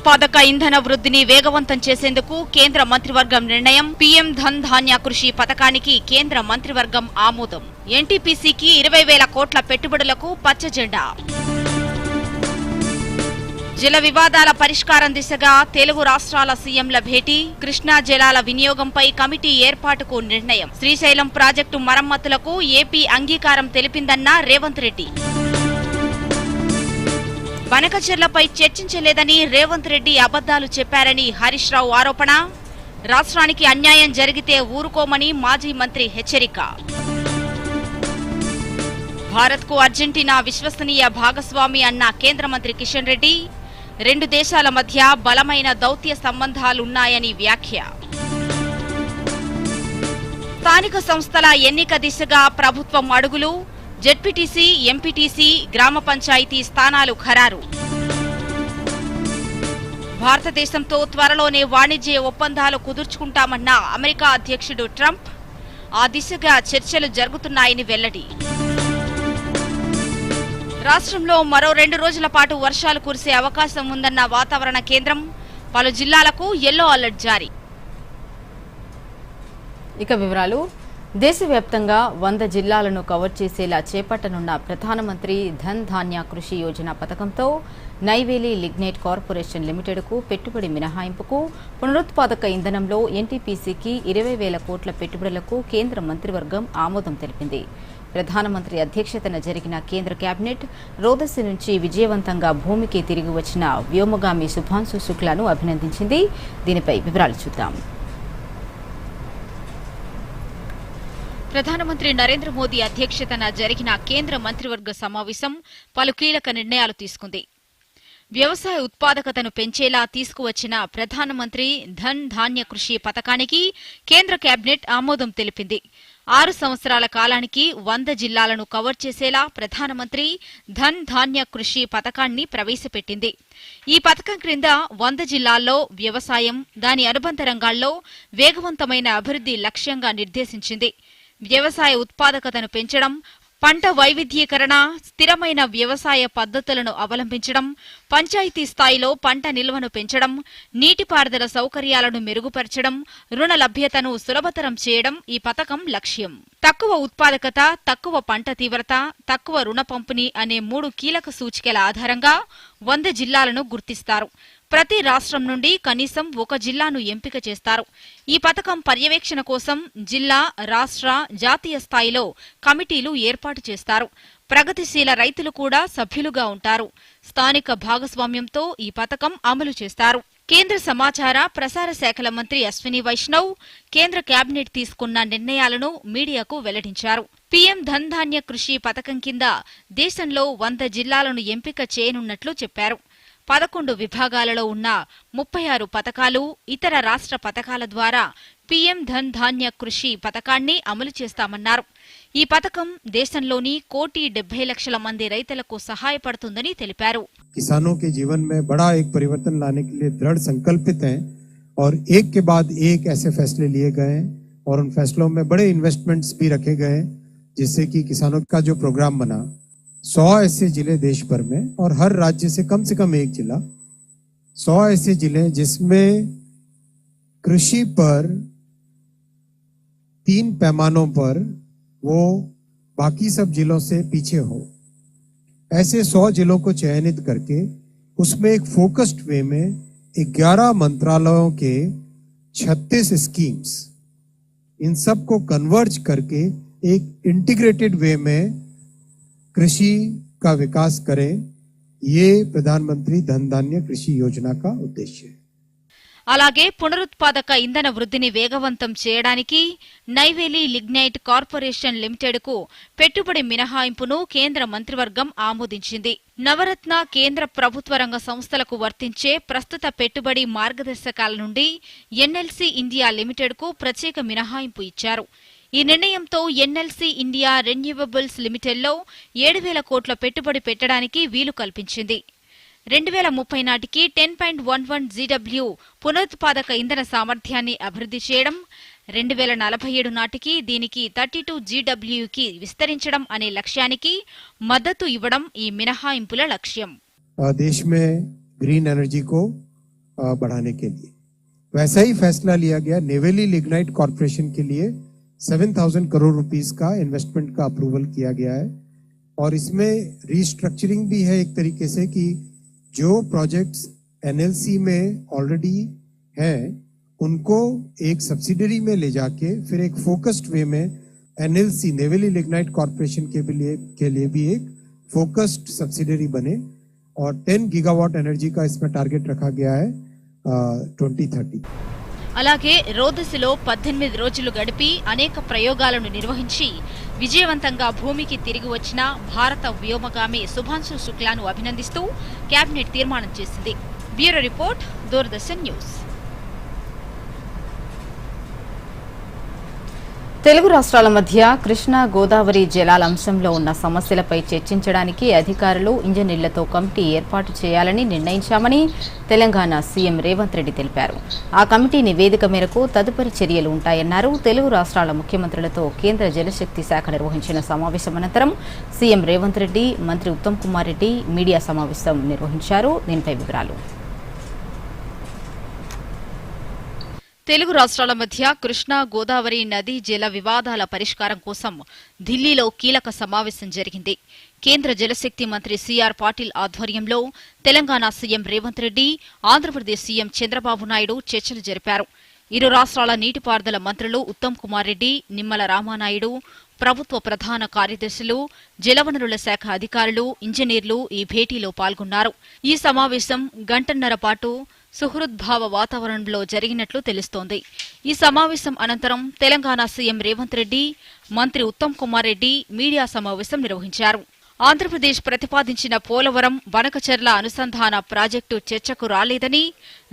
పునరుత్పాదక ఇంధన వృద్ధిని వేగవంతం చేసేందుకు కేంద్ర మంత్రివర్గం నిర్ణయం. పీఎం ధన్ ధాన్య కృషి పథకానికి కేంద్ర మంత్రివర్గం ఆమోదం. ఎన్టీపీసీకి 20,000 కోట్ల పెట్టుబడులకు పచ్చజెండా. జల వివాదాల పరిష్కారం దిశగా తెలుగు రాష్ట్రాల సీఎంల భేటీ. కృష్ణా జలాల వినియోగంపై కమిటీ ఏర్పాటుకు నిర్ణయం. శ్రీశైలం ప్రాజెక్టు మరమ్మతులకు ఏపీ అంగీకారం తెలిపిందన్న రేవంత్ రెడ్డి. బనకచెర్లపై చర్చించలేదని రేవంత్ రెడ్డి అబద్దాలు చెప్పారని హరీష్ రావు ఆరోపణ. రాష్ట్రానికి అన్యాయం జరిగితే ఊరుకోమని మాజీ మంత్రి హెచ్చరిక. భారత్కు అర్జెంటీనా విశ్వసనీయ భాగస్వామి అన్న కేంద్ర మంత్రి కిషన్ రెడ్డి. 2 దేశాల మధ్య బలమైన దౌత్య సంబంధాలున్నాయని వ్యాఖ్య. స్థానిక సంస్థల ఎన్నిక దిశగా ప్రభుత్వం అడుగులు. జెడ్పీటీసీ, ఎంపీటీసీ, గ్రామ పంచాయతీ స్థానాలు ఖరారు. భారతదేశంతో త్వరలోనే వాణిజ్య ఒప్పందాలు కుదుర్చుకుంటామన్న అమెరికా అధ్యక్షుడు ట్రంప్. ఆ దిశగా చర్చలు జరుగుతున్నాయని వెల్లడి. రాష్ట్రంలో మరో 2 రోజుల పాటు వర్షాలు కురిసే అవకాశం ఉందన్న వాతావరణ కేంద్రం. పలు జిల్లాలకు యెల్లో అలర్ట్ జారీ. ఇక వివరాలు. దేశవ్యాప్తంగా 100 జిల్లాలను కవర్ చేసేలా చేపట్టనున్న ప్రధానమంత్రి ధన్ ధాన్య కృషి యోజన పథకంతో నైవేలి లిగ్నైట్ కార్పొరేషన్ లిమిటెడ్కు పెట్టుబడి మినహాయింపుకు, పునరుత్పాదక ఇంధనంలో ఎన్టీపీసీకి 20,000 కోట్ల పెట్టుబడులకు కేంద్ర మంత్రివర్గం ఆమోదం తెలిపింది. ప్రధానమంత్రి అధ్యక్షతన జరిగిన కేంద్ర కేబినెట్ రోదసి నుంచి విజయవంతంగా భూమికి తిరిగి వచ్చిన వ్యోమగామి శుభాంశు శుక్లాను అభినందించింది. దీనిపై వివరాలు చూద్దాం. ప్రధానమంత్రి నరేంద్ర మోదీ అధ్యక్షతన జరిగిన కేంద్ర మంత్రివర్గ సమావేశం పలు కీలక నిర్ణయాలు తీసుకుంది. వ్యవసాయ ఉత్పాదకతను పెంచేలా తీసుకువచ్చిన ప్రధానమంత్రి ధన్ ధాన్య కృషి పథకానికి కేంద్ర కేబినెట్ ఆమోదం తెలిపింది. 6 సంవత్సరాల కాలానికి 100 జిల్లాలను కవర్ చేసేలా ప్రధానమంత్రి ధన్ ధాన్య కృషి పథకాన్ని ప్రవేశపెట్టింది. ఈ పథకం క్రింద 100 జిల్లాల్లో వ్యవసాయం, దాని అనుబంధ రంగాల్లో వేగవంతమైన అభివృద్ధి లక్ష్యంగా నిర్దేశించింది. వ్యవసాయ ఉత్పాదకతను పెంచడం, పంట వైవిధ్యీకరణ, స్థిరమైన వ్యవసాయ పద్ధతులను అవలంబించడం, పంచాయతీ స్థాయిలో పంట నిల్వను పెంచడం, నీటిపారుదల సౌకర్యాలను మెరుగుపరచడం, రుణ లభ్యతను సులభతరం చేయడం ఈ పథకం లక్ష్యం. తక్కువ ఉత్పాదకత, తక్కువ పంట తీవ్రత, తక్కువ రుణ పంపిణీ అనే 3 కీలక సూచికల ఆధారంగా 100 జిల్లాలను గుర్తిస్తారు. ప్రతి రాష్ట్రం నుండి కనీసం 1 జిల్లాను ఎంపిక చేస్తారు. ఈ పథకం పర్యవేక్షణ కోసం జిల్లా, రాష్ట్ర, జాతీయ స్థాయిలో కమిటీలు ఏర్పాటు చేస్తారు. ప్రగతిశీల రైతులు కూడా సభ్యులుగా ఉంటారు. స్థానిక భాగస్వామ్యంతో ఈ పథకం అమలు చేస్తారు. కేంద్ర సమాచార ప్రసార శాఖల మంత్రి అశ్విని వైష్ణవ్ కేంద్ర కేబినెట్ తీసుకున్న నిర్ణయాలను మీడియాకు వెల్లడించారు. పీఎం ధన్ ధాన్య కృషి పథకం కింద దేశంలో 100 జిల్లాలను ఎంపిక చేయనున్నట్లు చెప్పారు. 11 విభాగాలలో ఉన్న 36 పథకాలు, ఇతర రాష్ట్ర పథకాల ద్వారా పీఎం ధన్ ధాన్య కృషి పథకాన్ని అమలు చేస్తామన్నారు. ఈ పథకం దేశంలోని 1,70,00,000 మంది రైతులకు సహాయపడుతుందని తెలిపారు. किसानों के जीवन में बड़ा एक परिवर्तन लाने के लिए दृढ़ संकल्पित हैं और एक के बाद एक ऐसे फैसले लिए गए हैं और उन फैसलों में बड़े इन्वेस्टमेंट्स भी रखे गए, जिससे कि किसानों का जो प्रोग्राम बना 100 ऐसे जिले देश भर में और हर राज्य से कम 1 जिला, 100 ऐसे जिले जिसमें कृषि पर 3 पैमानों पर वो बाकी सब जिलों से पीछे हो, ऐसे 100 जिलों को चयनित करके उसमें एक फोकस्ड वे में 11 मंत्रालयों के 36 स्कीम्स, इन सब को कन्वर्ज करके एक इंटीग्रेटेड वे में कृषि का विकास करें, ये प्रधानमंत्री धन धान्य कृषि योजना का उद्देश्य है. అలాగే పునరుత్పాదక ఇంధన వృద్ధిని వేగవంతం చేయడానికి నైవేలి లిగ్నైట్ కార్పొరేషన్ లిమిటెడ్కు పెట్టుబడి మినహాయింపును కేంద్ర మంత్రివర్గం ఆమోదించింది. నవరత్న కేంద్ర ప్రభుత్వ రంగ సంస్థలకు వర్తించే ప్రస్తుత పెట్టుబడి మార్గదర్శకాల నుండి ఎన్ఎల్సీ ఇండియా లిమిటెడ్కు ప్రత్యేక మినహాయింపు ఇచ్చారు. ఈ నిర్ణయంతో ఎన్ఎల్సీ ఇండియా రెన్యూవబుల్స్ లిమిటెడ్లో 7,000 కోట్ల పెట్టుబడి పెట్టడానికి వీలు కల్పించింది. 2030 నాటికి 10.11 GW పునరుత్పాదక ఇంధన సామర్థ్యాన్ని అభివృద్ధి చేయడం, 2047 నాటికి దీనికి 32 GWకి విస్తరించడం అనే లక్ష్యానికి మద్దతు ఇవ్వడం ఈ మినహాయింపుల లక్ష్యం. देश में ग्रीन एनर्जी को बढ़ाने के लिए। वैसा ही फैसला लिया गया नेवेली लिग्नाइट कॉर्पोरेशन के लिए 7,000 करोड़ रुपीस का इन्वेस्टमेंट का अप्रूवल किया गया है और इसमें रीस्ट्रक्चरिंग भी है एक तरीके से कि जो प्रोजेक्ट्स एनएलसी में ऑलरेडी हैं उनको एक सब्सिडरी में ले जाके फिर एक फोकस्ड वे में एनएलसी नेवेली लिग्नाइट कॉर्पोरेशन के लिए भी एक फोकस्ड सब्सिडरी बने और 10 गीगावाट एनर्जी का इसमें टारगेट रखा गया है 2030। అలాగే రోదసిలో 18 రోజులు గడిపి అనేక ప్రయోగాలను నిర్వహించి విజయవంతంగా భూమికి తిరిగి వచ్చిన భారత వ్యోమగామి శుభాంశు శుక్లాను అభినందిస్తూ కేబినెట్ తీర్మానం చేసింది. Bureau report, Doordarshan news. Telugu రాష్ట్రాల మధ్య కృష్ణా గోదావరి జలాల అంశంలో ఉన్న సమస్యలపై చర్చించడానికి అధికారులు, ఇంజనీర్లతో కమిటీ ఏర్పాటు చేయాలని నిర్ణయించామని తెలంగాణ సీఎం రేవంత్ రెడ్డి తెలిపారు. ఆ కమిటీ నివేదిక మేరకు తదుపరి చర్యలు ఉంటాయన్నారు. తెలుగు రాష్ట్రాల ముఖ్యమంత్రులతో కేంద్ర జలశక్తి శాఖ నిర్వహించిన సమావేశం అనంతరం సీఎం రేవంత్ రెడ్డి, మంత్రి ఉత్తమ్ కుమార్ రెడ్డి మీడియా సమావేశం నిర్వహించారు. దీనిపై వివరాలు. తెలుగు రాష్ట్రాల మధ్య కృష్ణా గోదావరి నదీ జల వివాదాల పరిష్కారం కోసం ఢిల్లీలో కీలక సమావేశం జరిగింది. కేంద్ర జలశక్తి మంత్రి సిఆర్ పాటిల్ ఆధ్వర్యంలో తెలంగాణ సీఎం రేవంత్ రెడ్డి, ఆంధ్రప్రదేశ్ సీఎం చంద్రబాబు నాయుడు చర్చలు జరిపారు. ఇరు రాష్ట్రాల నీటిపారుదల మంత్రులు ఉత్తమ్ కుమార్ రెడ్డి, నిమ్మల రామానాయుడు, ప్రభుత్వ ప్రధాన కార్యదర్శులు, జలవనరుల శాఖ అధికారులు, ఇంజనీర్లు ఈ భేటీలో పాల్గొన్నారు. ఈ సమావేశం గంటన్నర పాటు సుహృద్భావ వాతావరణంలో జరిగినట్లు తెలుస్తోంది. ఈ సమావేశం అనంతరం తెలంగాణ సీఎం రేవంత్ రెడ్డి, మంత్రి ఉత్తమ్ కుమార్ రెడ్డి మీడియా సమావేశం నిర్వహించారు. ఆంధ్రప్రదేశ్ ప్రతిపాదించిన పోలవరం బనకచెర్ల అనుసంధాన ప్రాజెక్టు చర్చకు రాలేదని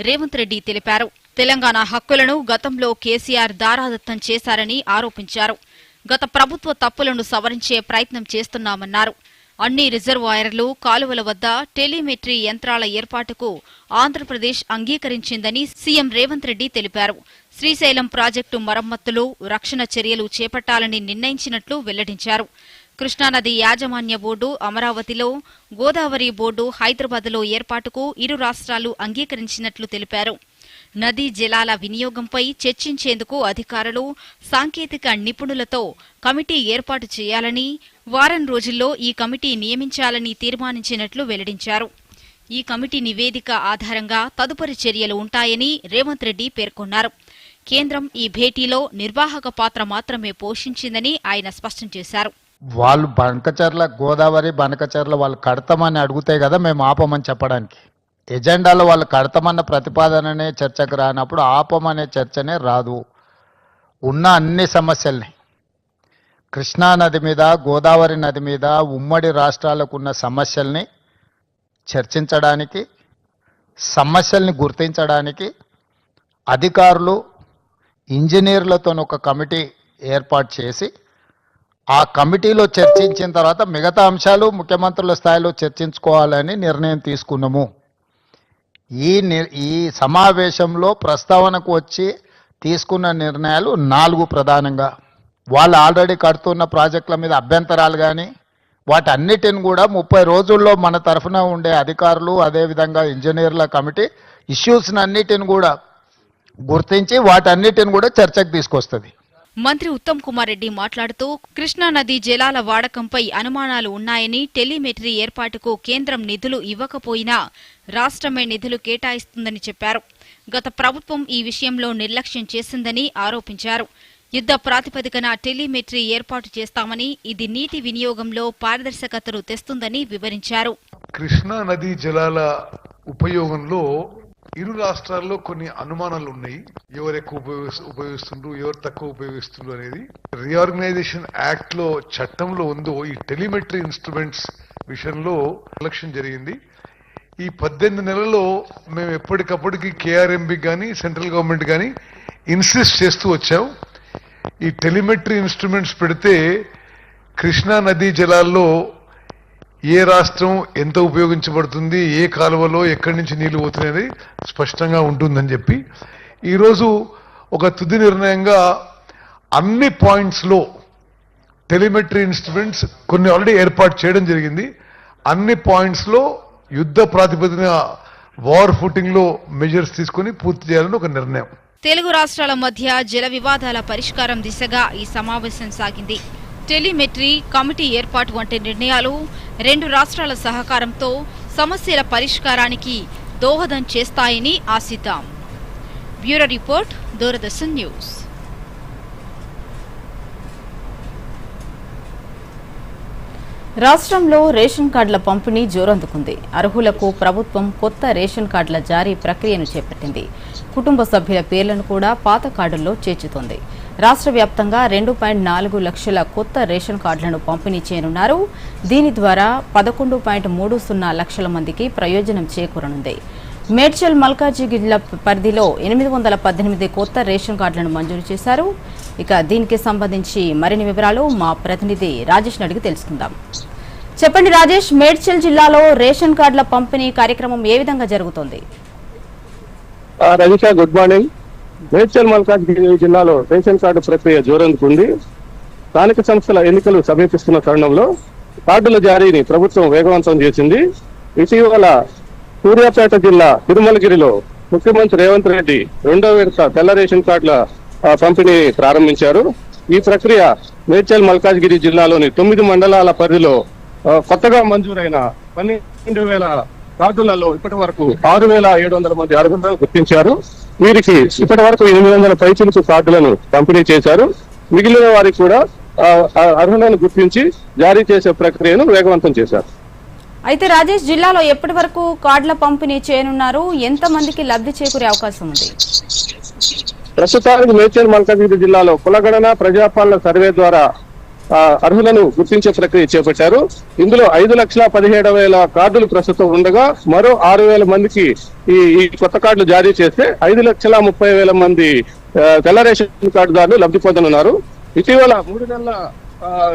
రేవంత్ రెడ్డి తెలిపారు. తెలంగాణ హక్కులను గతంలో కేసీఆర్ దారాదత్తం చేశారని ఆరోపించారు. గత ప్రభుత్వ తప్పులను సవరించే ప్రయత్నం చేస్తున్నామన్నారు. అన్ని రిజర్వాయర్లు, కాలువల వద్ద టెలిమెట్రీ యంత్రాల ఏర్పాటుకు ఆంధ్రప్రదేశ్ అంగీకరించిందని సీఎం రేవంత్ రెడ్డి తెలిపారు. శ్రీశైలం ప్రాజెక్టు మరమ్మతులు, రక్షణ చర్యలు చేపట్టాలని నిర్ణయించినట్లు వెల్లడించారు. కృష్ణానది యాజమాన్య బోర్డు అమరావతిలో, గోదావరి బోర్డు హైదరాబాద్లో ఏర్పాటుకు ఇరు రాష్ట్రాలు అంగీకరించినట్లు తెలిపారు. నదీ జలాల వినియోగంపై చర్చించేందుకు అధికారులు, సాంకేతిక నిపుణులతో కమిటీ ఏర్పాటు చేయాలని, వారం రోజుల్లో ఈ కమిటీ నియమించాలని తీర్మానించినట్లు వెల్లడించారు. ఈ కమిటీ నివేదిక ఆధారంగా తదుపరి చర్యలు ఉంటాయని రేవంత్ రెడ్డి పేర్కొన్నారు. కేంద్రం ఈ భేటీలో నిర్వాహక పాత్ర మాత్రమే పోషించిందని ఆయన స్పష్టం చేశారు. వాళ్ళు బనకచెర్ల, గోదావరి బనకచెర్ల వాళ్ళు కడతామని అడిగితే కదా మేము ఆపమని చెప్పడానికి. ఎజెండాలో వాళ్ళు కడతామన్న ప్రతిపాదననే చర్చకు రానప్పుడు ఆపమనే చర్చనే రాదు. ఉన్న అన్ని సమస్యల్ని, కృష్ణా నది మీద, గోదావరి నది మీద ఉమ్మడి రాష్ట్రాలకు ఉన్న సమస్యల్ని చర్చించడానికి, సమస్యల్ని గుర్తించడానికి అధికారులు, ఇంజనీర్లతో ఒక కమిటీ ఏర్పాటు చేసి ఆ కమిటీలో చర్చించిన తర్వాత మిగతా అంశాలు ముఖ్యమంత్రుల స్థాయిలో చర్చించుకోవాలని నిర్ణయం తీసుకున్నాము. ఈ సమావేశంలో ప్రస్తావనకు వచ్చి తీసుకున్న నిర్ణయాలు 4 ప్రధానంగా. వాళ్ళు ఆల్రెడీ కడుతున్న ప్రాజెక్టుల మీద అభ్యంతరాలు కానీ వాటన్నిటిని కూడా 30 రోజుల్లో మన తరఫున ఉండే అధికారులు, అదేవిధంగా ఇంజనీర్ల కమిటీ ఇష్యూస్ని అన్నిటిని కూడా గుర్తించి వాటన్నిటిని కూడా చర్చకు తీసుకొస్తుంది. మంత్రి ఉత్తమ్ కుమార్ రెడ్డి మాట్లాడుతూ కృష్ణానదీ జలాల వాడకంపై అనుమానాలు ఉన్నాయని, టెలిమెట్రీ ఏర్పాటుకు కేంద్రం నిధులు ఇవ్వకపోయినా రాష్ట్రమే నిధులు కేటాయిస్తుందని చెప్పారు. గత ప్రభుత్వం ఈ విషయంలో నిర్లక్ష్యం చేసిందని ఆరోపించారు. యుద్ధ ప్రాతిపదికన టెలిమెట్రీ ఏర్పాటు చేస్తామని, ఇది నీటి వినియోగంలో పారదర్శకతను తెస్తుందని వివరించారు. కృష్ణా నదీ జలాల ఉపయోగంలో ఇరు రాష్ట్రాల్లో కొన్ని అనుమానాలు ఉన్నాయి. ఎవరు ఎక్కువ ఉపయోగిస్తుండ్రు, ఎవరు తక్కువ ఉపయోగిస్తుండ్రు అనేది. రీఆర్గనైజేషన్ యాక్ట్ లో, చట్టంలో ఉందో ఈ టెలిమెట్రీ ఇన్స్ట్రుమెంట్స్ విషయంలో ఎలక్షన్ జరిగింది. ఈ 18 నెలల్లో మేము ఎప్పటికప్పటికి కేఆర్ఎంబి కానీ సెంట్రల్ గవర్నమెంట్ కానీ ఇన్సిస్ట్ చేస్తూ వచ్చాం. ఈ టెలిమెట్రీ ఇన్స్ట్రుమెంట్స్ పెడితే కృష్ణా నదీ జలాల్లో ఏ రాష్ట్రం ఎంత ఉపయోగించబడుతుంది, ఏ కాలువలో ఎక్కడి నుంచి నీళ్లు పోతున్నాయని స్పష్టంగా ఉంటుందని చెప్పి ఈరోజు ఒక తుది నిర్ణయంగా అన్ని పాయింట్స్లో టెలిమెట్రీ ఇన్స్ట్రుమెంట్స్ కొన్ని ఆల్రెడీ ఏర్పాటు చేయడం జరిగింది. అన్ని పాయింట్స్లో యుద్ధ ప్రాతిపదికన వార్ ఫుటింగ్ లో మెజర్స్ తీసుకుని పూర్తి చేయాలని ఒక నిర్ణయం. తెలుగు రాష్ట్రాల మధ్య జల వివాదాల పరిష్కారం దిశగా ఈ సమావేశం సాగింది. టెలిమెట్రీ, కమిటీ ఏర్పాటు వంటి నిర్ణయాలు రెండు రాష్ట్రాల సహకారంతో సమస్యల పరిష్కారానికి దోహదం చేస్తాయని ఆశిద్దాం. Bureau report, Doordarshan news. రాష్ట్రంలో రేషన్ కార్డుల పంపిణీ జోరందుకుంది. అర్హులకు ప్రభుత్వం కొత్త రేషన్ కార్డుల జారీ ప్రక్రియను చేపట్టింది. కుటుంబ సభ్యుల పేర్లను కూడా పాత కార్డుల్లో చేర్చుతోంది. రాష్ట్ర వ్యాప్తంగా 2.4 లక్షల కొత్త రేషన్ కార్డులను పంపిణీ చేయనున్నారు. దీని ద్వారా 11.30 లక్షల మందికి ప్రయోజనం చేకూరనుంది. మేడ్చల్ మల్కాజిగిరి పరిధిలో 818 కొత్త రేషన్ కార్డులను మంజూరు చేశారు. ఇక దీనికి సంబంధించి మరిన్ని వివరాలు మా ప్రతినిధి రాజేష్ అడిగి తెలుసుకుందాం. చెప్పండి రాజేష్, మేడ్చల్ జిల్లాలో రేషన్ కార్డుల పంపిణీ కార్యక్రమం ఏ విధంగా జరుగుతోంది? Rajisha, good morning. మేడ్చల్ మల్కాజిగిరి జిల్లాలో రేషన్ కార్డు ప్రక్రియ జోరందుకుంది. స్థానిక సంస్థల ఎన్నికలు సమీపిస్తున్న తరుణంలో కార్డుల జారీని ప్రభుత్వం వేగవంతం చేసింది. ఇటీవల సూర్యాపేట జిల్లా తిరుమలగిరిలో ముఖ్యమంత్రి రేవంత్ రెడ్డి 2వ విడత తెల్ల రేషన్ కార్డుల పంపిణీ ప్రారంభించారు. ఈ ప్రక్రియ మేడ్చల్ మల్కాజిగిరి జిల్లాలోని 9 మండలాల పరిధిలో కొత్తగా మంజూరైన 12,000 కార్డులలో ఇప్పటి వరకు 6,700 మంది అర్హులను గుర్తించారు. వీరికి ఇప్పటి వరకు 800 పైచిలుకు కార్డులను పంపిణీ చేశారు. మిగిలిన వారికి కూడా అర్హులను గుర్తించి జారీ చేసే ప్రక్రియను వేగవంతం చేశారు. అయితే రాజేష్, జిల్లాలో ఎప్పటి వరకు కార్డుల పంపిణీ చేయనున్నారు? ఎంత మందికి లబ్ధి చేకూరే అవకాశం ఉంది? ప్రస్తుతానికి మేడ్చల్ మల్కాజిగిరి జిల్లాలో కులగణన ప్రజాపాలన సర్వే ద్వారా అర్హులను గుర్తించే ప్రక్రియ చేపట్టారు. ఇందులో 5,17,000 కార్డులు ప్రస్తుతం ఉండగా మరో 6,000 మందికి ఈ కొత్త కార్డులు జారీ చేస్తే 5,30,000 మంది తెల్ల రేషన్ కార్డుదారులు లబ్ధి పొందనున్నారు. ఇటీవల 3 నెలల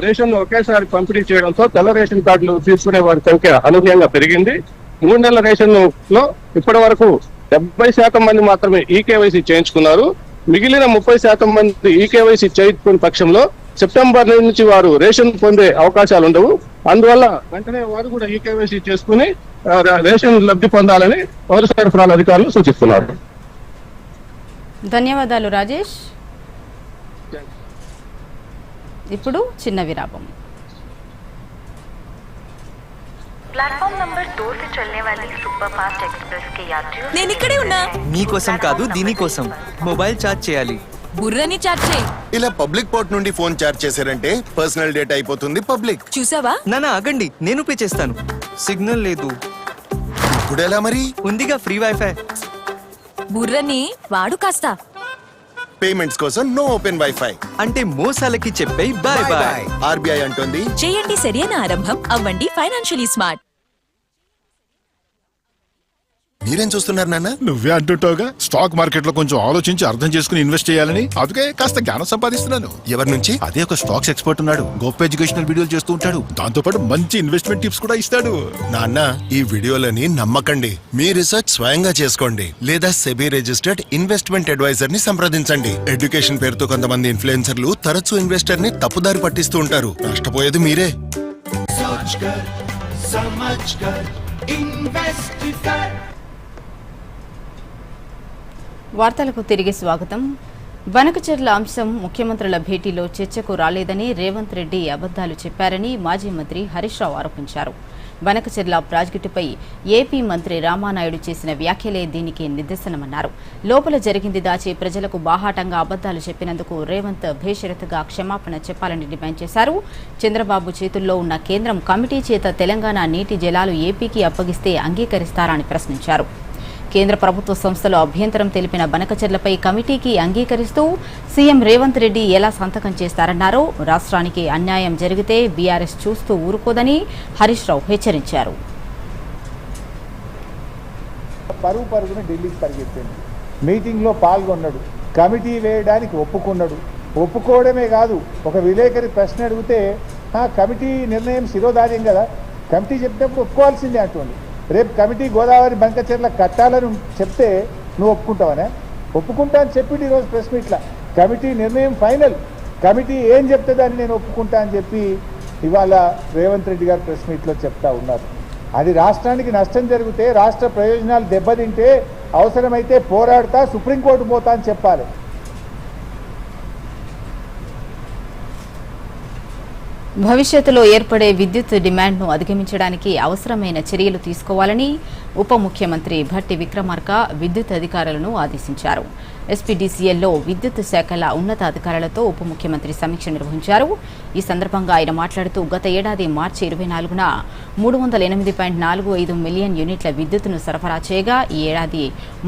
రేషన్ ఒకేసారి పంపిణీ చేయడంతో తెల్ల రేషన్ కార్డులు తీసుకునే వారి సంఖ్య అనూహ్యంగా పెరిగింది. 3 నెలల రేషన్ లో ఇప్పటి వరకు 70% మంది మాత్రమే ఈకేవైసీ చేయించుకున్నారు. మిగిలిన 30% మంది ఈకేవైసీ చేయించుకునే పక్షంలో సెప్టెంబర్ నుంచి వారు రేషన్ పొందే అవకాశాలు ఉండవు. అందువల్ల వెంటనే వారు కూడా ఈకేవైసీ చేసుకుని రేషన్ లబ్ధి పొందాలని పౌర సరఫరాల అధికారులు సూచిస్తున్నారు. ధన్యవాదాలు రాజేష్. ఇప్పుడు చిన్న విరామం. प्लेटफॉर्म नंबर 2 से चलने वाली सुपरफास्ट एक्सप्रेस के यात्रियों నేను ఇక్కడే ఉన్నా. మీకోసం కాదు, దీనికోసం మొబైల్ ఛార్జ్ చేయాలి. బుర్రని ఛార్జ్ చేయి. ఇలా పబ్లిక్ పోర్ట్ నుండి ఫోన్ ఛార్జ్ చేశారంటే పర్సనల్ డేటా అయిపోతుంది పబ్లిక్. చూసావా? నానా ఆగండి, నేను పే చేస్తాను. సిగ్నల్ లేదు. ఇప్పుడు ఎలా మరి? ఉందిగా ఫ్రీ వైఫై. బుర్రని వాడు కాస్త. పేమెంట్స్ కోసం నో ఓపెన్ వైఫై. అంటే మోసాలకి చెప్పే బాయ్ బాయ్. ఆర్బీఐ అంటుంది, చేయండి సరైన ఆరంభం, అవ్వండి ఫైనాన్షియలీ స్మార్ట్. మీరేం చూస్తున్నారు నాన్న? నువ్వే అంటుంటావుగా స్టాక్ మార్కెట్ లో కొంచెం ఆలోచించి అర్థం చేసుకుని ఇన్వెస్ట్ చేయాలని. అందుకే కాస్త జ్ఞానం సంపాదిస్తున్నాను. ఎవరి నుంచి? అదే ఒక స్టాక్స్ ఎక్స్పర్ట్ ఉన్నాడు, గొప్ప ఎడ్యుకేషనల్ వీడియోలు చేస్తూ ఉంటాడు. దాంతో పాటు మంచి ఇన్వెస్ట్మెంట్ టిప్స్ కూడా ఇస్తాడు. నాన్న, ఈ వీడియోలని నమ్మకండి. మీ రీసెర్చ్ స్వయంగా చేసుకోండి లేదా సెబీ రిజిస్టర్డ్ ఇన్వెస్ట్మెంట్ అడ్వైజర్ ని సంప్రదించండి. ఎడ్యుకేషన్ పేరుతో కొంతమంది ఇన్ఫ్లుయెన్సర్లు తరచూ ఇన్వెస్టర్ ని తప్పుదారి పట్టిస్తూ ఉంటారు. నష్టపోయేది మీరే. వార్తలకు తిరిగి స్వాగతం. బనకచెర్ల అంశం ముఖ్యమంత్రుల భేటీలో చర్చకు రాలేదని రేవంత్ రెడ్డి అబద్దాలు చెప్పారని మాజీ మంత్రి హరీష్ రావు ఆరోపించారు. బనకచెర్ల ప్రాజెక్టుపై ఏపీ మంత్రి రామానాయుడు చేసిన వ్యాఖ్యలే దీనికి నిదర్శనమన్నారు. లోపల జరిగింది దాచి ప్రజలకు బాహాటంగా అబద్దాలు చెప్పినందుకు రేవంత్ భేషరతుగా క్షమాపణ చెప్పాలని డిమాండ్ చేశారు. చంద్రబాబు చేతుల్లో ఉన్న కేంద్రం కమిటీ చేత తెలంగాణ నీటి జలాలు ఏపీకి అప్పగిస్తే అంగీకరిస్తారని ప్రశ్నించారు. కేంద్ర ప్రభుత్వ సంస్థలో అభ్యంతరం తెలిపిన బనకచెర్లపై కమిటీకి అంగీకరిస్తూ సీఎం రేవంత్ రెడ్డి ఎలా సంతకం చేస్తారన్నారో. రాష్ట్రానికి అన్యాయం జరిగితే బీఆర్ఎస్ చూస్తూ ఊరుకోదని హరీష్ రావు హెచ్చరించారు. పరుగున ఢిల్లీకి పరిగెత్తింది. మీటింగ్లో పాల్గొన్నాడు, కమిటీ వేయడానికి ఒప్పుకున్నాడు. ఒప్పుకోవడమే కాదు, ఒక విలేకరి ప్రశ్న అడిగితే కమిటీ నిర్ణయం శిరోధార్యం కదా, కమిటీ చెప్పినప్పుడు ఒప్పుకోవాల్సిందే అంటుంది. రేపు కమిటీ గోదావరి బంకచెర్ల కట్టాలని చెప్తే నువ్వు ఒప్పుకుంటావనే? ఒప్పుకుంటా అని చెప్పి ఈరోజు ప్రెస్ మీట్లా కమిటీ నిర్ణయం ఫైనల్, కమిటీ ఏం చెప్తుందని నేను ఒప్పుకుంటా అని చెప్పి ఇవాళ రేవంత్ రెడ్డి గారు ప్రెస్ మీట్లో చెప్తా ఉన్నారు. అది రాష్ట్రానికి నష్టం జరిగితే, రాష్ట్ర ప్రయోజనాలు దెబ్బతింటే అవసరమైతే పోరాడతా, సుప్రీంకోర్టు పోతా అని చెప్పాలి. భవిష్యత్తులో ఏర్పడే విద్యుత్ డిమాండ్ను అధిగమించడానికి అవసరమైన చర్యలు తీసుకోవాలని ఉప ముఖ్యమంత్రి భట్టి విక్రమార్క విద్యుత్ అధికారులను ఆదేశించారు. ఎస్పీడీసీఎల్లో విద్యుత్ శాఖల ఉన్నతాధికారులతో ఉప ముఖ్యమంత్రి సమీక్ష నిర్వహించారు. ఈ సందర్భంగా ఆయన మాట్లాడుతూ గత ఏడాది మార్చి 24న 308.45 మిలియన్ యూనిట్ల విద్యుత్తును సరఫరా చేయగా ఈ ఏడాది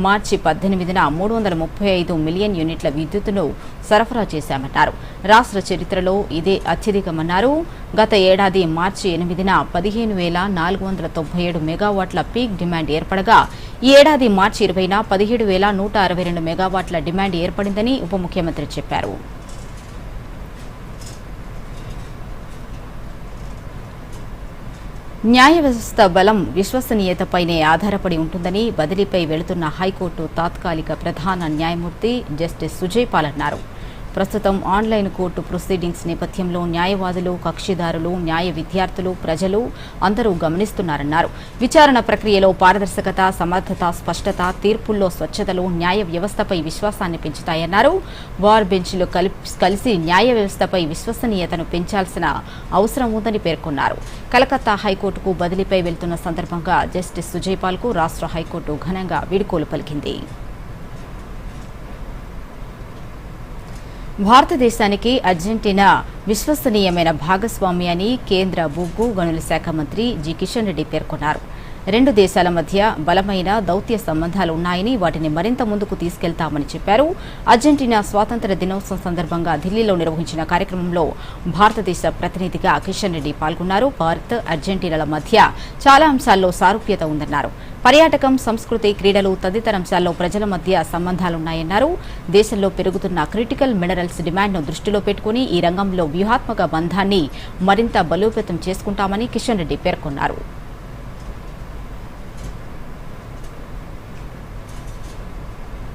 మార్చి 18న 335 మిలియన్ యూనిట్ల విద్యుత్తును సరఫరా చేశామన్నారు. రాష్ట్ర చరిత్రలో ఇదే అత్యధికమన్నారు. గత ఏడాది మార్చి 8న 15,497 మెగావాట్ల పీక్ డిమాండ్ ఏర్పడగా ఈ ఏడాది మార్చి 20న 17,162 మెగావాట్ల డిమాండ్ ఏర్పడిందని ఉప ముఖ్యమంత్రి చెప్పారు. న్యాయ వ్యవస్థ బలం విశ్వసనీయతపైనే ఆధారపడి ఉంటుందని బదిలీపై వెళుతున్న హైకోర్టు తాత్కాలిక ప్రధాన న్యాయమూర్తి జస్టిస్ సుజయ్ పాల్ అన్నారు. ప్రస్తుతం ఆన్లైన్ కోర్టు ప్రొసీడింగ్స్ నేపథ్యంలో న్యాయవాదులు, కక్షిదారులు, న్యాయ విద్యార్థులు, ప్రజలు అందరూ గమనిస్తున్నారన్నారు. విచారణ ప్రక్రియలో పారదర్శకత, సమర్థత, స్పష్టత, తీర్పుల్లో స్వచ్ఛతలు న్యాయ వ్యవస్థపై విశ్వాసాన్ని పెంచుతాయన్నారు. వార్ బెంచ్లు కలిసి న్యాయ వ్యవస్థపై విశ్వసనీయతను పెంచాల్సిన అవసరం ఉందని పేర్కొన్నారు. కలకత్తా హైకోర్టుకు బదిలీపై వెళ్తున్న సందర్భంగా జస్టిస్ సుజయ్ పాల్ కు రాష్ట్ర హైకోర్టు ఘనంగా వీడ్కోలు పలికింది. భారతదేశానికి అర్జెంటీనా విశ్వసనీయమైన భాగస్వామి అని కేంద్ర బొగ్గు గనుల శాఖ మంత్రి జి కిషన్ రెడ్డి పేర్కొన్నారు. రెండు దేశాల మధ్య బలమైన దౌత్య సంబంధాలు ఉన్నాయని, వాటిని మరింత ముందుకు తీసుకెళ్తామని చెప్పారు. అర్జెంటీనా స్వాతంత్ర్య దినోత్సవం సందర్భంగా ఢిల్లీలో నిర్వహించిన కార్యక్రమంలో భారతదేశ ప్రతినిధిగా కిషన్ రెడ్డి పాల్గొన్నారు. భారత్, అర్జెంటీనాల మధ్య చాలా అంశాల్లో సారూప్యత ఉందన్నారు. పర్యాటకం, సంస్కృతి, క్రీడలు తదితర అంశాల్లో ప్రజల మధ్య సంబంధాలున్నాయన్నారు. దేశంలో పెరుగుతున్న క్రిటికల్ మినరల్స్ డిమాండ్ను దృష్టిలో పెట్టుకుని ఈ రంగంలో వ్యూహాత్మక బంధాన్ని మరింత బలోపేతం చేసుకుంటామని కిషన్ రెడ్డి పేర్కొన్నారు.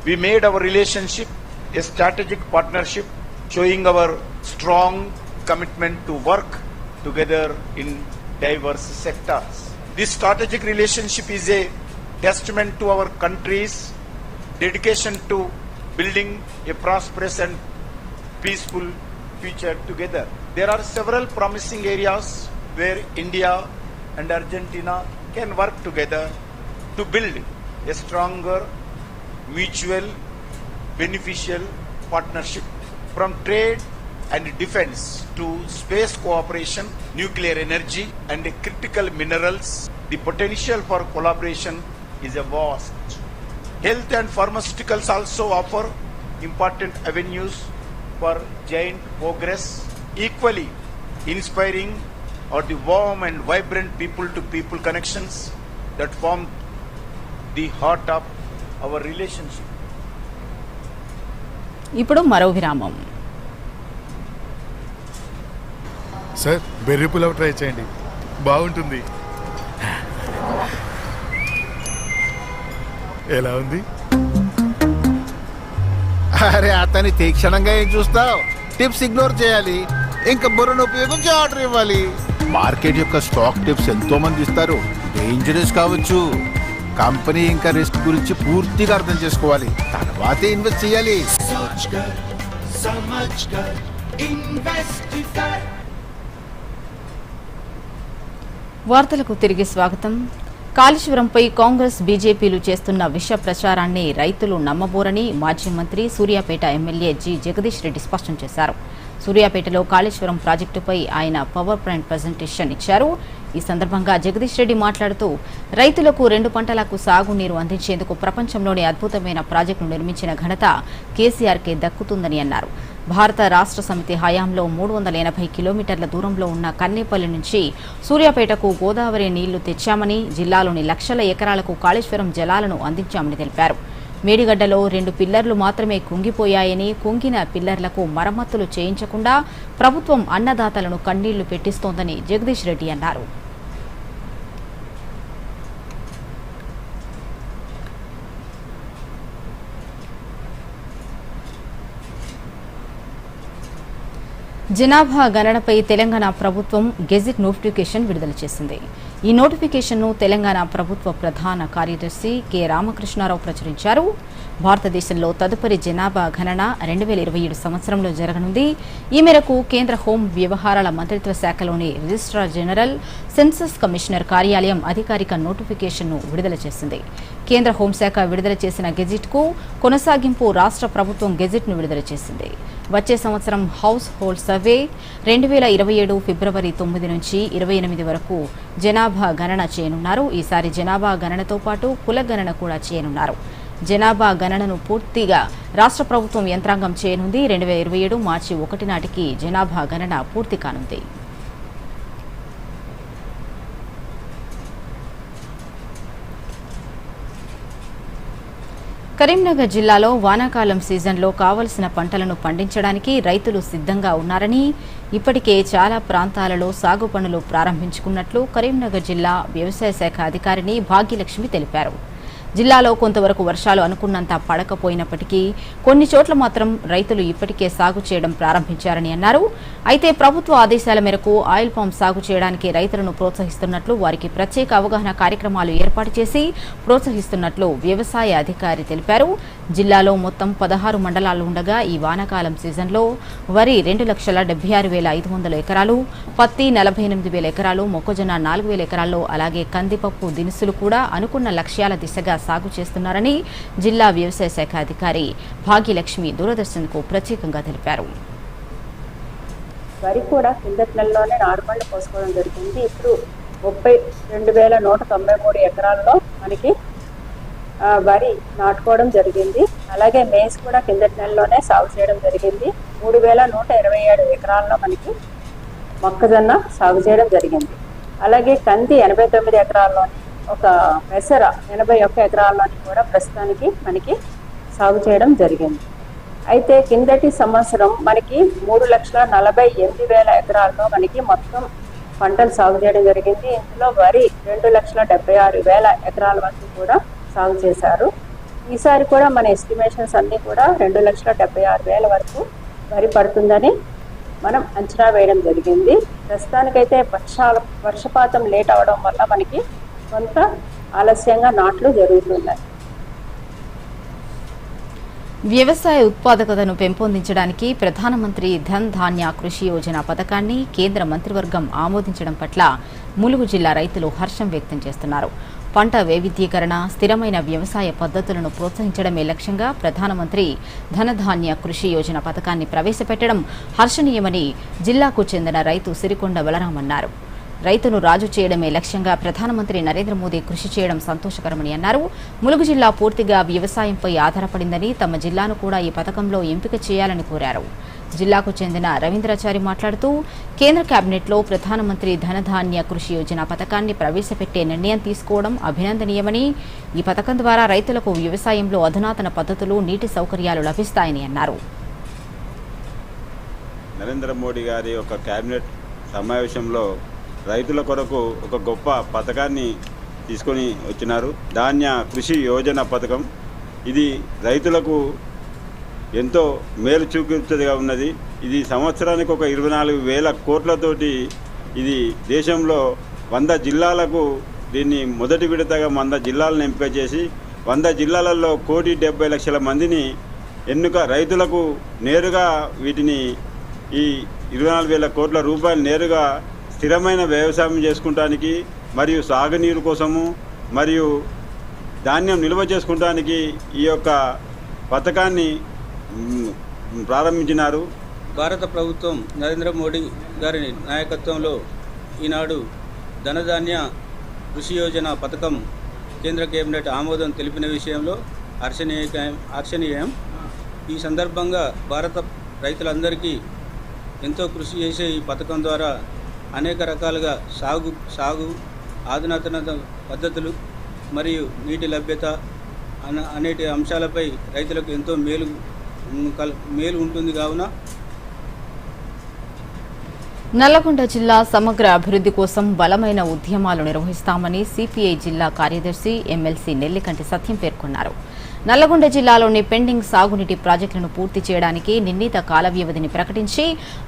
We made our relationship a strategic partnership, showing our strong commitment to work together in diverse sectors. This strategic relationship is a testament to our country's dedication to building a prosperous and peaceful future together. There are several promising areas where India and Argentina can work together to build a stronger mutual beneficial partnership, from trade and defense to space cooperation, nuclear energy and critical minerals. The potential for collaboration is a vast. Health and pharmaceuticals also offer important avenues for joint progress. Equally inspiring are the warm and vibrant people-to-people connections that form the heart of our relationship. ఇప్పుడు మరో విరామం. Sir, berry pulao try చేయండి, బాగుంటుంది. ఎలా ఉంది? అరే అతని తీక్షణంగా ఏం చూస్తావు? టిప్స్ ఇగ్నోర్ చేయాలి, ఇంకా బుర్రను ఉపయోగించి ఆర్డర్ ఇవ్వాలి. మార్కెట్ యొక్క స్టాక్ టిప్స్ ఎంతో మంది ఇస్తారు, డేంజరస్ కావచ్చు. కంపెనీ ఇంకా రిస్క్ గురించి పూర్తిగా అర్థం చేసుకోవాలి, తర్వాతే ఇన్వెస్ట్ చేయాలి. వార్తలకు తిరిగి స్వాగతం. కాళేశ్వరంపై కాంగ్రెస్, బీజేపీలు చేస్తున్న విష ప్రచారాన్ని రైతులు నమ్మబోరని మాజీ మంత్రి సూర్యాపేట ఎమ్మెల్యే జి జగదీష్ రెడ్డి స్పష్టం చేశారు. సూర్యాపేటలో కాళేశ్వరం ప్రాజెక్టుపై ఆయన పవర్ పాయింట్ ప్రజెంటేషన్ ఇచ్చారు. ఈ సందర్భంగా జగదీష్ రెడ్డి మాట్లాడుతూ రైతులకు 2 పంటలకు సాగునీరు అందించేందుకు ప్రపంచంలోని అద్భుతమైన ప్రాజెక్టును నిర్మించిన ఘనత కేసీఆర్కే దక్కుతుందని అన్నారు. భారత రాష్ట్ర సమితి హయాంలో 380 కిలోమీటర్ల దూరంలో ఉన్న కన్నేపల్లి నుంచి సూర్యాపేటకు గోదావరి నీళ్లు తెచ్చామని, జిల్లాలోని లక్షల ఎకరాలకు కాళేశ్వరం జలాలను అందించామని తెలిపారు. మేడిగడ్డలో 2 పిల్లర్లు మాత్రమే కుంగిపోయాయని, కుంగిన పిల్లర్లకు మరమ్మతులు చేయించకుండా ప్రభుత్వం అన్నదాతలను కన్నీళ్లు పెట్టిస్తోందని జగదీష్ రెడ్డి అన్నారు. జనాభా గణనపై తెలంగాణ ప్రభుత్వం గెజిట్ నోటిఫికేషన్ విడుదల చేసింది. ఈ నోటిఫికేషన్ను తెలంగాణ ప్రభుత్వ ప్రధాన కార్యదర్శి కె రామకృష్ణారావు ప్రచురించారు. భారతదేశంలో తదుపరి జనాభా గణన 2027 సంవత్సరంలో జరగనుంది. ఈ మేరకు కేంద్ర హోం వ్యవహారాల మంత్రిత్వ శాఖలోని రిజిస్ట్రార్ జనరల్ సెన్సస్ కమిషనర్ కార్యాలయం అధికారిక నోటిఫికేషన్ను విడుదల చేసింది. కేంద్ర హోంశాఖ విడుదల చేసిన గెజిట్కు కొనసాగింపు రాష్ట్ర ప్రభుత్వం గెజిట్ను విడుదల చేసింది. వచ్చే సంవత్సరం హౌస్ హోల్డ్ సర్వే 2027 ఫిబ్రవరి 9 నుంచి 28 వరకు జనాభా గణన చేయనున్నారు. ఈసారి జనాభా గణనతో పాటు కుల గణన కూడా చేయనున్నారు. జనాభా గణనను పూర్తిగా రాష్ట్ర ప్రభుత్వం యంత్రాంగం చేయనుంది. 2027 మార్చి 1 నాటికి జనాభా గణన పూర్తి కానుంది. కరీంనగర్ జిల్లాలో వానాకాలం సీజన్లో కావలసిన పంటలను పండించడానికి రైతులు సిద్ధంగా ఉన్నారని, ఇప్పటికే చాలా ప్రాంతాలలో సాగు పనులు ప్రారంభించుకున్నట్లు కరీంనగర్ జిల్లా వ్యవసాయ శాఖ అధికారిని భాగ్యలక్ష్మి తెలిపారు. జిల్లాలో కొంతవరకు వర్షాలు అనుకున్నంత పడకపోయినప్పటికీ కొన్ని చోట్ల మాత్రం రైతులు ఇప్పటికే సాగు చేయడం ప్రారంభించారని అన్నారు. అయితే ప్రభుత్వ ఆదేశాల మేరకు ఆయిల్ పామ్ సాగు చేయడానికి రైతులను ప్రోత్సహిస్తున్నట్లు, వారికి ప్రత్యేక అవగాహన కార్యక్రమాలు ఏర్పాటు చేసి ప్రోత్సహిస్తున్నట్లు వ్యవసాయ అధికారి తెలిపారు. జిల్లాలో మొత్తం 16 మండలాలు ఉండగా ఈ వానాకాలం సీజన్లో వరి 2,76,500 ఎకరాలు, పత్తి 48,000 ఎకరాలు, మొక్కజొన్న 4,000 ఎకరాల్లో, అలాగే కందిపప్పు దినుసులు కూడా అనుకున్న లక్ష్యాల దిశగా సాగు చేస్తున్నారని జిల్లా వ్యవసాయ శాఖ అధికారి భాగ్యలక్ష్మి దూరదర్శన్కు ప్రత్యేకంగా తెలిపారు. వరి కూడా కిందటి నెలలోనే నారుమళ్లు పోసుకోవడం జరిగింది. ఇప్పుడు 32,193 ఎకరాల్లో మనకి వరి నాటుకోవడం జరిగింది. అలాగే మేజ్ కూడా కిందటి నెలలోనే సాగు చేయడం జరిగింది. 3,127 ఎకరాల్లో మనకి మొక్కజొన్న సాగు చేయడం జరిగింది. అలాగే కంది 89 ఎకరాల్లోని, ఒక పెసర 81 ఎకరాల్లోని కూడా ప్రస్తుతానికి మనకి సాగు చేయడం జరిగింది. అయితే కిందటి సంవత్సరం మనకి 3,48,000 ఎకరాల్లో మనకి మొత్తం పంటలు సాగు చేయడం జరిగింది. ఇందులో వరి 2,76,000 ఎకరాల వరకు కూడా సాగు చేశారు. ఈసారి కూడా మన ఎస్టిమేషన్స్ అన్నీ కూడా 2,76,000 వరకు వరి పడుతుందని మనం అంచనా వేయడం జరిగింది. ప్రస్తుతానికైతే వర్షపాతం లేట్ అవడం వల్ల మనకి కొంత ఆలస్యంగా నాట్లు జరుగుతున్నాయి. వ్యవసాయ ఉత్పాదకతను పెంపొందించడానికి ప్రధానమంత్రి ధన్ ధాన్య కృషి యోజన పథకాన్ని కేంద్ర మంత్రివర్గం ఆమోదించడం పట్ల ములుగు జిల్లా రైతులు హర్షం వ్యక్తం చేస్తున్నారు. పంట వైవిధ్యీకరణ, స్థిరమైన వ్యవసాయ పద్ధతులను ప్రోత్సహించడమే లక్ష్యంగా ప్రధానమంత్రి ధనధాన్య కృషి యోజన పథకాన్ని ప్రవేశపెట్టడం హర్షణీయమని జిల్లాకు చెందిన రైతు సిరికొండ బలరాం అన్నారు. రైతును రాజు చేయడమే లక్ష్యంగా ప్రధానమంత్రి నరేంద్ర మోదీ కృషి చేయడం సంతోషకరమని అన్నారు. ములుగు జిల్లా పూర్తిగా వ్యవసాయంపై ఆధారపడిందని, తమ జిల్లాను కూడా ఈ పథకంలో ఎంపిక చేయాలని కోరారు. జిల్లాకు చెందిన రవీంద్రాచారి మాట్లాడుతూ, కేంద్ర కేబినెట్లో ప్రధానమంత్రి ధనధాన్య కృషి యోజన పథకాన్ని ప్రవేశపెట్టే నిర్ణయం తీసుకోవడం అభినందనీయమని, ఈ పథకం ద్వారా రైతులకు వ్యవసాయంలో అధునాతన పద్ధతులు, నీటి సౌకర్యాలు లభిస్తాయని అన్నారు. నరేంద్ర మోడీ గారి ఒక కేబినెట్ సమావేశంలో రైతుల కొరకు ఒక గొప్ప పథకాన్ని తీసుకొని వచ్చినారు. ధాన్య కృషి యోజన పథకం ఇది రైతులకు ఎంతో మేలు చూపించేదిగా ఉన్నది. ఇది సంవత్సరానికి ఒక 24,000 కోట్లతోటి ఇది దేశంలో 100 జిల్లాలకు దీన్ని మొదటి విడతగా 100 జిల్లాలను ఎంపిక చేసి 100 జిల్లాలలో 1,70,00,000 మందిని రైతులకు నేరుగా వీటిని ఈ 24,000 కోట్ల రూపాయలు నేరుగా స్థిరమైన వ్యవసాయం చేసుకుంటానికి, మరియు సాగునీరు కోసము, మరియు ధాన్యం నిల్వ చేసుకుంటానికి ఈ యొక్క పథకాన్ని ప్రారంభించినారు. భారత ప్రభుత్వం నరేంద్ర మోడీ గారి నాయకత్వంలో ఈనాడు ధనధాన్య కృషి యోజన పథకం కేంద్ర కేబినెట్ ఆమోదం తెలిపిన విషయంలో హర్షణీయం. ఈ సందర్భంగా భారత రైతులందరికీ ఎంతో కృషి చేసే ఈ పథకం ద్వారా అనేక రకాలుగా సాగు ఆధునాతన పద్ధతులు మరియు నీటి లభ్యత అనేటి అంశాలపై రైతులకు ఎంతో మేలు ఉంటుంది. కావున నల్లగొండ జిల్లా సమగ్ర అభివృద్ధి కోసం బలమైన ఉద్యమాలు నిర్వహిస్తామని సిపిఐ జిల్లా కార్యదర్శి ఎమ్మెల్సీ నెల్లికంటి సత్యం పేర్కొన్నారు. నల్లగొండ జిల్లాలోని పెండింగ్ సాగునీటి ప్రాజెక్టులను పూర్తి చేయడానికి నిర్ణీత కాల వ్యవధిని ప్రకటించి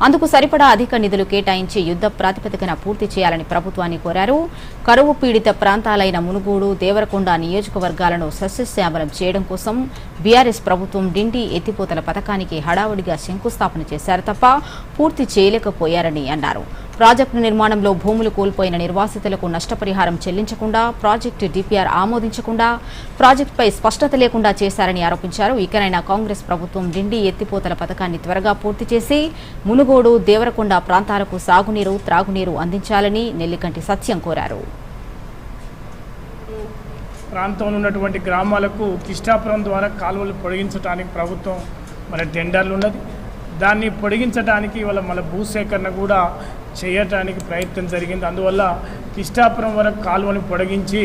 అందుకు సరిపడా అధిక నిధులు కేటాయించి యుద్ధ ప్రాతిపదికన పూర్తి చేయాలని ప్రభుత్వాన్ని కోరారు. కరువు పీడిత ప్రాంతాలైన మునుగోడు, దేవరకొండ నియోజకవర్గాలను సస్యశ్యామలం చేయడం కోసం బీఆర్ఎస్ ప్రభుత్వం డిండి ఎత్తిపోతల పథకానికి హడావుడిగా శంకుస్థాపన చేశారు తప్ప పూర్తి చేయలేకపోయారని అన్నారు. ప్రాజెక్టు నిర్మాణంలో భూములు కోల్పోయిన నిర్వాసితులకు నష్టపరిహారం చెల్లించకుండా, ప్రాజెక్టు డిపిఆర్ ఆమోదించకుండా, ప్రాజెక్టుపై స్పష్టత లేకుండా చేశారని ఆరోపించారు. ఇకనైనా కాంగ్రెస్ ప్రభుత్వం డిండి ఎత్తిపోతల పథకాన్ని త్వరగా పూర్తి చేసి మునుగోడు, దేవరకొండ ప్రాంతాలకు సాగునీరు, త్రాగునీరు అందించాలని నెల్లికంటి సత్యం కోరారు. ప్రాంతంలో ఉన్నటువంటి గ్రామాలకు కిష్టాపురం ద్వారా కాలువలు పొడిగించడానికి ప్రభుత్వం టెండర్లు ఉన్నది. దాన్ని పొడిగించడానికి మన భూసేకరణ కూడా చేయటానికి ప్రయత్నం జరిగింది. అందువల్ల కిష్టాపురం వరకు కాలువని పొడిగించి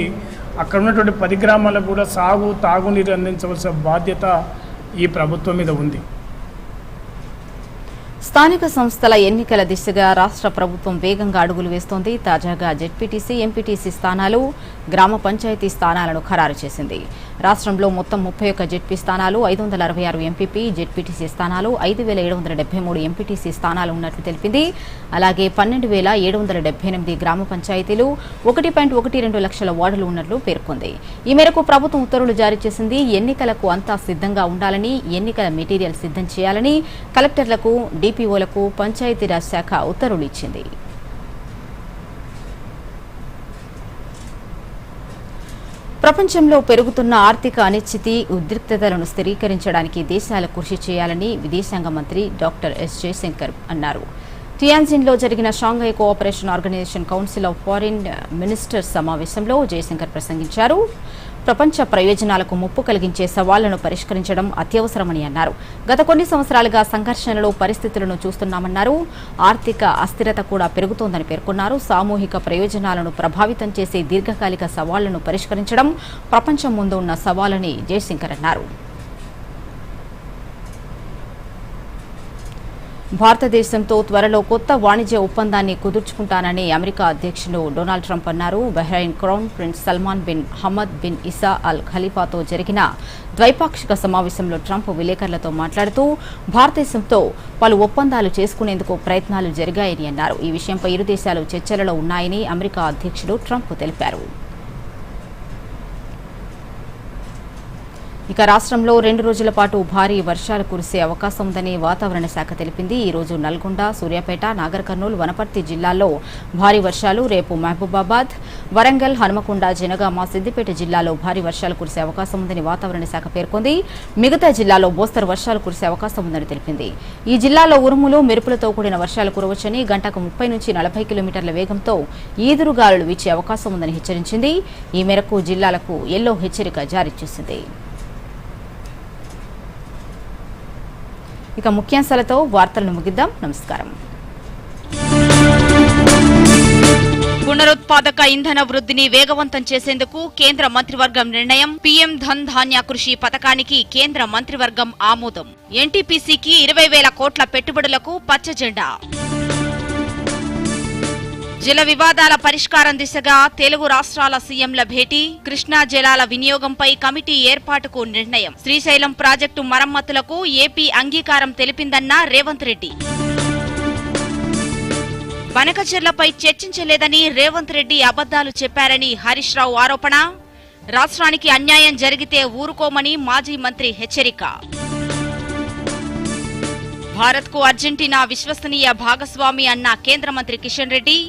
అక్కడ ఉన్నటువంటి 10 గ్రామాలకు కూడా సాగు, తాగునీరు అందించవలసిన బాధ్యత ఈ ప్రభుత్వం మీద ఉంది. స్థానిక సంస్థల ఎన్నికల దిశగా రాష్ట్ర ప్రభుత్వం వేగంగా అడుగులు వేస్తోంది. తాజాగా జెడ్పీటీసీ, ఎంపీటీసీ స్థానాలు, గ్రామ పంచాయతీ స్థానాలను ఖరారు చేసింది. రాష్ట్రంలో మొత్తం 31 జెడ్పీ స్థానాలు, 566 ఎంపీపీ, జెడ్పీటీసీ స్థానాలు, 5773 ఎంపీటీసీ స్థానాలు ఉన్నట్లు తెలిపింది. అలాగే 12778 గ్రామ పంచాయతీలు, 1.12 లక్షల వార్డులు ఉన్నట్లు పేర్కొంది. ఈ మేరకు ప్రభుత్వం ఉత్తర్వులు జారీ చేసింది. ఎన్నికలకు అంతా సిద్ధంగా ఉండాలని, ఎన్నికల మెటీరియల్ సిద్ధం చేయాలని కలెక్టర్లకు, డిపిఓలకు పంచాయతీరాజ్ శాఖ ఉత్తర్వులు ఇచ్చింది. ప్రపంచంలో పెరుగుతున్న ఆర్థిక అనిశ్చితి, ఉద్రిక్తతలను స్థిరీకరించడానికి దేశాలు కృషి చేయాలని విదేశాంగ మంత్రి డాక్టర్ ఎస్ జయశంకర్ అన్నారు. టియాన్జిన్లో జరిగిన Shanghai cooperation organisation council of foreign ministers సమావేశంలో జయశంకర్ ప్రసంగించారు. ప్రపంచ ప్రయోజనాలకు ముప్పు కలిగించే సవాళ్లను పరిష్కరించడం అత్యవసరమని అన్నారు. గత కొన్ని సంవత్సరాలుగా సంఘర్షణలో పరిస్థితులను చూస్తున్నామన్నారు. ఆర్థిక అస్థిరత కూడా పెరుగుతోందని పేర్కొన్నారు. సామూహిక ప్రయోజనాలను ప్రభావితం చేసే దీర్ఘకాలిక సవాళ్లను పరిష్కరించడం ప్రపంచం ముందు ఉన్న సవాలని జయశంకర్ అన్నారు. భారతదేశంతో త్వరలో కొత్త వాణిజ్య ఒప్పందాన్ని కుదుర్చుకుంటానని అమెరికా అధ్యక్షుడు డొనాల్డ్ ట్రంప్ అన్నారు. Bahrain crown prince Salman bin Hamad bin Isa Al ఖలీఫాతో జరిగిన ద్వైపాక్షిక సమావేశంలో ట్రంప్ విలేకరులతో మాట్లాడుతూ భారతదేశంతో పలు ఒప్పందాలు చేసుకునేందుకు ప్రయత్నాలు జరిగాయని అన్నారు. ఈ విషయంపై ఇరు దేశాలు చర్చలలో ఉన్నాయని అమెరికా అధ్యక్షుడు ట్రంప్ తెలిపారు. ఇక రాష్ట్రంలో 2 రోజుల పాటు భారీ వర్షాలు కురిసే అవకాశం ఉందని వాతావరణ శాఖ తెలిపింది. ఈ రోజు నల్గొండ, సూర్యాపేట, నాగర్ కర్నూలు, వనపర్తి జిల్లాల్లో భారీ వర్షాలు, రేపు మహబూబాబాద్, వరంగల్, హనుమకొండ, జనగామ, సిద్దిపేట జిల్లాలో భారీ వర్షాలు కురిసే అవకాశం ఉందని వాతావరణ శాఖ పేర్కొంది. మిగతా జిల్లాలో మోస్తరు వర్షాలు కురిసే అవకాశం ఉందని తెలిపింది. ఈ జిల్లాలో ఉరుములు, మెరుపులతో కూడిన వర్షాలు కురవచ్చని, గంటకు 30 నుంచి 40 కిలోమీటర్ల వేగంతో ఈదురుగాలులు వీచే అవకాశం ఉందని హెచ్చరించింది. ఈ మేరకు జిల్లాలకు యెల్లో హెచ్చరిక జారీ చేసింది. ఇక ముఖ్యాంశాలతో వార్తలను ముగిద్దాం. నమస్కారం. పునరుత్పాదక ఇంధన వృద్ధిని వేగవంతం చేసేందుకు కేంద్ర మంత్రివర్గం నిర్ణయం. పీఎం ధన్ ధాన్య కృషి పథకానికి కేంద్ర మంత్రివర్గం ఆమోదం. ఎన్టీపీసీకి 20,000 కోట్ల పెట్టుబడులకు పచ్చజెండా. జల వివాదాల పరిష్కారం దిశగా తెలుగు రాష్ట్రాల సీఎంల భేటీ. కృష్ణా జలాల వినియోగంపై కమిటీ ఏర్పాటుకు నిర్ణయం. శ్రీశైలం ప్రాజెక్టు మరమ్మతులకు ఏపీ అంగీకారం తెలిపిందన్న రేవంత్ రెడ్డి. బనకచెర్లపై చర్చించలేదని రేవంత్ రెడ్డి అబద్దాలు చెప్పారని హరీష్ రావు ఆరోపణ. రాష్ట్రానికి అన్యాయం జరిగితే ఊరుకోమని మాజీ మంత్రి హెచ్చరిక. భారత్కు అర్జెంటీనా విశ్వసనీయ భాగస్వామి అన్న కేంద్ర మంత్రి కిషన్ రెడ్డి.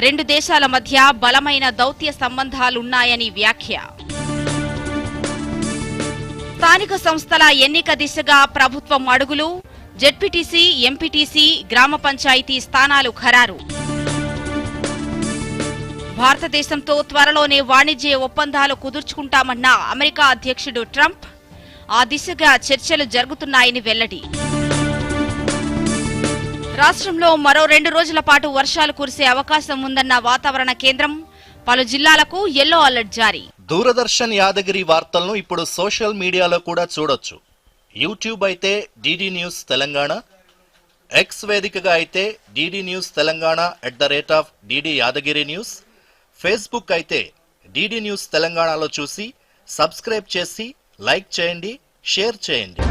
2 దేశాల మధ్య బలమైన దౌత్య సంబంధాలున్నాయని వ్యాఖ్య. స్థానిక సంస్థల ఎన్నిక దిశగా ప్రభుత్వం అడుగులు. జెడ్పీటీసీ, ఎంపీటీసీ, గ్రామ పంచాయతీ స్థానాలు ఖరారు. భారతదేశంతో త్వరలోనే వాణిజ్య ఒప్పందాలు కుదుర్చుకుంటామన్న అమెరికా అధ్యక్షుడు ట్రంప్. ఆ దిశగా చర్చలు జరుగుతున్నాయని వెల్లడి. రాష్ట్రంలో మరో 2 రోజుల పాటు వర్షాలు కురిసే అవకాశం ఉందన్న వాతావరణ కేంద్రం. పలు జిల్లాలకు యెల్లో అలర్ట్ జారీ. దూరదర్శన్ యాదగిరి వార్తలను ఇప్పుడు సోషల్ మీడియాలో కూడా చూడొచ్చు. యూట్యూబ్ అయితే డిడి న్యూస్ తెలంగాణ, ఎక్స్ వేదికగా అయితే DD news Telangana @DD Yadagiri news, Facebook అయితే డిడి న్యూస్ తెలంగాణలో చూసి సబ్స్క్రైబ్ చేసి లైక్ చేయండి, షేర్ చేయండి.